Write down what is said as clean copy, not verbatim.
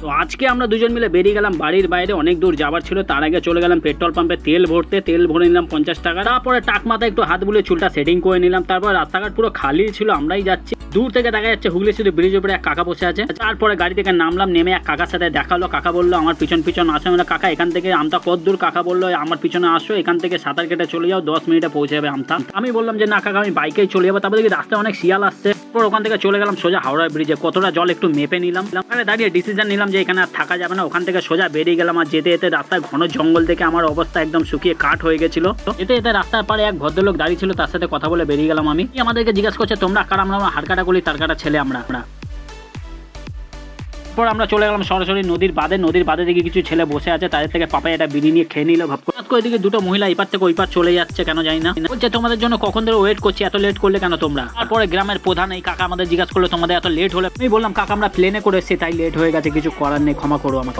তো আজকে আমরা দুজন মিলে বেরিয়ে গেলাম বাড়ির বাইরে, অনেক দূর যাবার ছিল। তার আগে চলে গেলাম পেট্রোল পাম্পে তেল ভরতে। তেল ভরে নিলাম 50 টাকা। তারপরে টাক মাথায় একটু হাত বুলিয়ে চুলটা সেটিং করে নিলাম। তারপর রাস্তাঘাট পুরো খালি ছিল, আমরাই যাচ্ছি। দূর থেকে দেখা যাচ্ছে হুগলি সেতু ব্রিজের উপরে এক কাকা বসে আছে। তারপরে গাড়ি থেকে নামলাম, নেমে এক কাকার সাথে দেখা হলো। কাকা বললো আমার পিছন পিছন আসো। মানে কাকা এখান থেকে আমতা কত দূর? কাকা বললো আমার পিছনে আসো, এখান থেকে সাঁতার কেটে চলে যাও, 10 মিনিটে পৌঁছে যাবে আমতা। আমি বললাম যে না কাকা আমি বাইকেই চলে যাবো। তারপরে দেখি রাস্তায় অনেক শিয়াল আসছে। তারপর ওখান থেকে চলে গেলাম সোজা হাওড়া ব্রিজে। কতটা জল একটু মেপে নিলাম, দাঁড়িয়ে ডিসিশন নিলাম যে এখানে আর থাকা যাবে না। ওখান থেকে সোজা বেরিয়ে গেলাম। আর যেতে যেতে রাস্তায় ঘন জঙ্গল থেকে আমার অবস্থা একদম শুকিয়ে কাঠ হয়ে গেছিল। যেতে যেতে রাস্তার পাড়ে এক ভদ্রলোক দাঁড়িয়ে ছিল, তার সাথে কথা বলে বেরিয়ে গেলাম। আমি আমাদেরকে জিজ্ঞাসা করছে তোমরা কারা? আমরা হাড়কাটা গলি তার কাটা ছেলে আমরা। তারপর আমরা চলে গেলাম সরাসরি নদীর বাঁধে দিকে কিছু ছেলে বসে আছে, তাদের থেকে পাপাই একটা বিড়ি নিয়ে খেয়ে নিল। ভাব করে দিকে দুটো মহিলা এপার থেকে ওই পার চলে যাচ্ছে, কেন জানি না। বলছে তোমাদের জন্য কখন ধরে ওয়েট করছি, এত লেট করলে কেন তোমরা? তারপরে গ্রামের প্রধান এই কাকা আমাদের জিজ্ঞাসা করলো তোমাদের এত লেট হলে? আমি বললাম কাকা আমরা প্লেনে করে এসেছি তাই লেট হয়ে গেছে, কিছু করার নেই, ক্ষমা করো আমাকে।